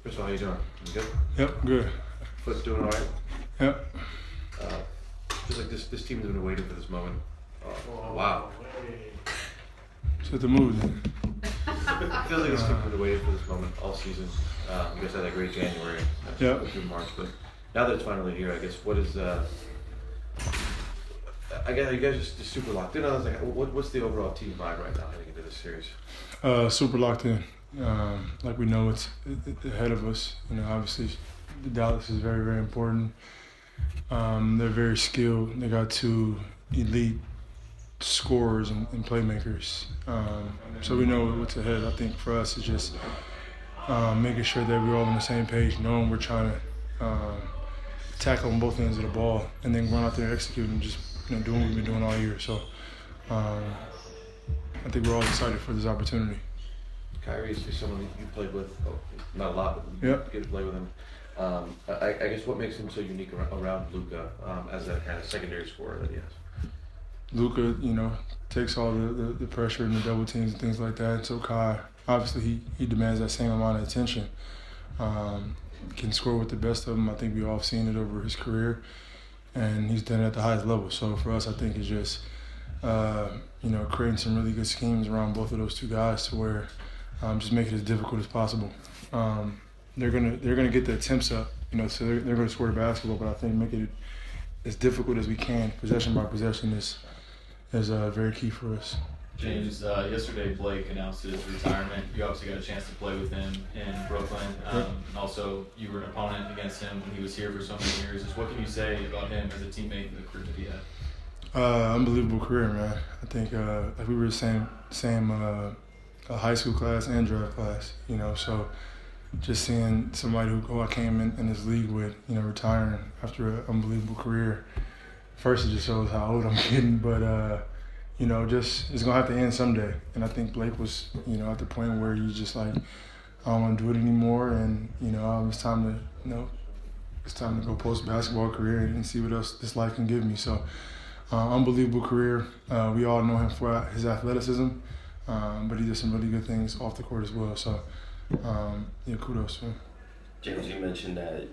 First of all, how you doing? You good? Yep, good. Foot's doing all right? Yep. Feels like this team has been waiting for this moment. Wow. Set the mood then. It feels like this team has been waiting for this moment all season. You guys had that great January through March, but now that it's finally here, I guess what is I guess you guys just super locked in. I was like, what's the overall team vibe right now heading into this series? Super locked in. Like we know it's ahead of us. Obviously, Dallas is very, very important. They're very skilled. They got two elite scorers and playmakers. So we know what's ahead. I think for us, it's just making sure that we're all on the same page, knowing we're trying to tackle on both ends of the ball, and then going out there and executing and just doing what we've been doing all year. So I think we're all excited for this opportunity. Kyrie is someone that you played with, not a lot, but you get to play with him. I guess what makes him so unique around Luka as a kind of secondary scorer that he has? Luka, takes all the pressure and the double teams and things like that. So Kai, obviously he demands that same amount of attention. Can score with the best of them. I think we've all seen it over his career, and he's done it at the highest level. So for us, I think it's just creating some really good schemes around both of those two guys to where just make it as difficult as possible. They're gonna get the attempts up, so they're gonna score the basketball. But I think make it as difficult as we can, possession by possession, is very key for us. James, yesterday Blake announced his retirement. You obviously got a chance to play with him in Brooklyn. And also, you were an opponent against him when he was here for so many years. Just what can you say about him as a teammate and the career that he had? Unbelievable career, man. I think like we were the same high school class and draft class. So just seeing somebody who I came in this league with, retiring after an unbelievable career. First, it just shows how old I'm getting, but just it's gonna have to end someday. And I think Blake was, at the point where you just like, I don't want to do it anymore, and it's time to go post basketball career and see what else this life can give me. So, unbelievable career. We all know him for his athleticism, but he did some really good things off the court as well. So, kudos to him. James, you mentioned that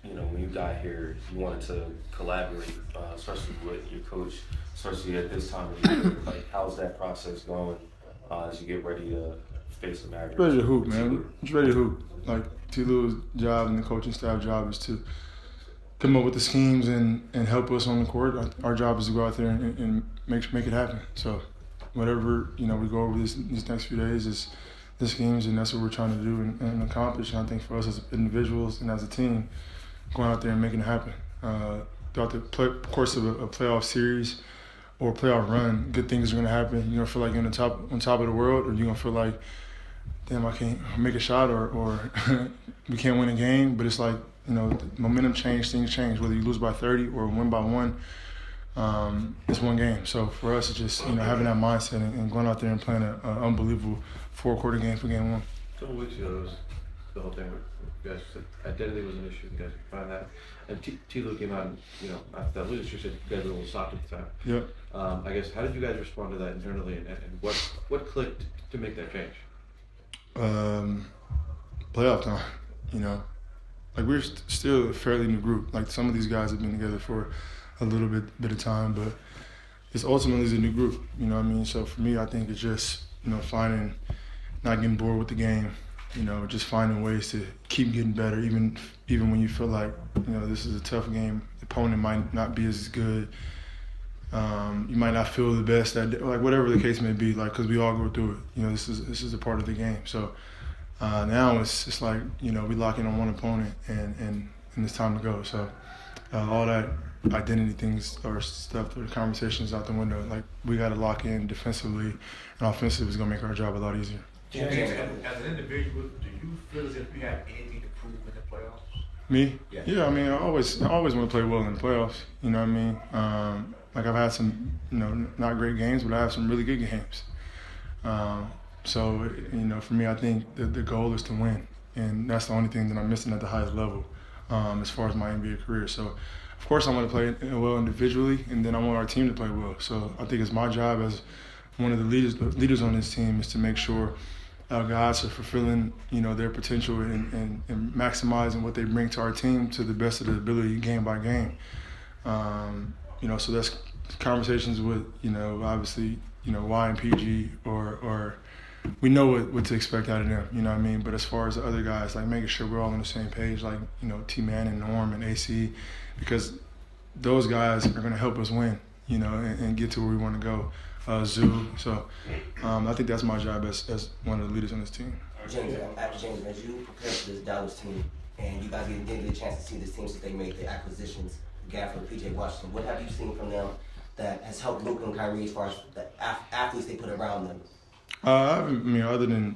when you got here, you wanted to collaborate, especially with your coach, especially at this time of year. Like, how's that process going as you get ready to face the Mavericks? Ready to hoop, man. Just ready to hoop. Like, T. Lou's job and the coaching staff job is to come up with the schemes and help us on the court. Our job is to go out there and make it happen. So whatever, we go over these next few days is the schemes, and that's what we're trying to do and accomplish. And I think for us as individuals and as a team, going out there and making it happen. Throughout the course of a playoff series or a playoff run, good things are going to happen. You're going to feel like you're on top of the world, or you're going to feel like, damn, I can't make a shot, or we can't win a game. But it's like, the momentum change, things change. Whether you lose by 30 or win by 1, it's one game. So for us, it's just, having that mindset and going out there and playing an unbelievable 4-quarter game for game 1. A couple weeks ago, it was the whole thing with you guys said identity was an issue. You guys could find that. And T. Lou came out and, after that lose, she said you guys were a little soft at the time. Yep. I guess, how did you guys respond to that internally, and what clicked to make that change? Playoff time, Like, we're still a fairly new group. Like, some of these guys have been together for a little bit of time, but it's ultimately a new group, So for me, I think it's just, finding, not getting bored with the game, just finding ways to keep getting better, even when you feel like, this is a tough game. The opponent might not be as good. You might not feel the best that day, like whatever the case may be, like, because we all go through it. This is a part of the game. So now it's like, we lock in on one opponent and it's time to go. So all that identity things or stuff, or the conversations out the window. Like, we got to lock in defensively, and offensive is going to make our job a lot easier. James, as an individual, do you feel as if you have anything to prove in the playoffs? Me? Yeah. I always want to play well in the playoffs. Like, I've had some, not great games, but I have some really good games. So, for me, I think the goal is to win, and that's the only thing that I'm missing at the highest level as far as my NBA career. So, of course, I want to play well individually, and then I want our team to play well. So I think it's my job as one of the leaders on this team is to make sure our guys are fulfilling, their potential and maximizing what they bring to our team to the best of their ability, game by game. So that's conversations with, obviously, Y and PG or we know what to expect out of them, you know what I mean? But as far as the other guys, like making sure we're all on the same page, like, T-Man and Norm and AC, because those guys are going to help us win, and get to where we want to go. Zoo. So I think that's my job as one of the leaders on this team. James, as you prepare for this Dallas team, and you guys didn't get a chance to see this team since they made the acquisitions, Gafford, PJ Washington, what have you seen from them that has helped Luka and Kyrie as far as the athletes they put around them? Other than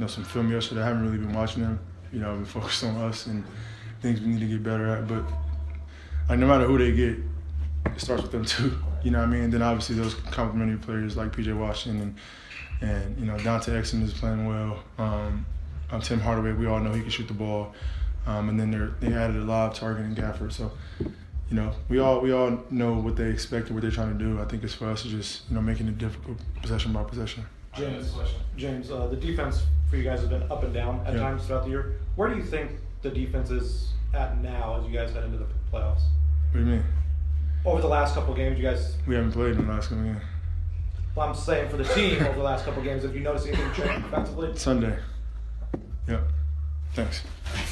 some film yesterday, I haven't really been watching them. I've been focused on us and things we need to get better at. But no matter who they get, it starts with them too. You know what I mean? And then obviously those complementary players like PJ Washington and Dante Exum is playing well. Tim Hardaway, we all know he can shoot the ball. And then they added a live target in Gafford. So, we all know what they expect and what they're trying to do. I think it's for us to just making it difficult possession by possession. James, the defense for you guys has been up and down at times throughout the year. Where do you think the defense is at now as you guys head into the playoffs? What do you mean? Over the last couple of games, you guys... We haven't played in the last couple of games. Well, I'm saying for the team over the last couple of games, have you noticed anything change defensively? Sunday. Yep. Thanks.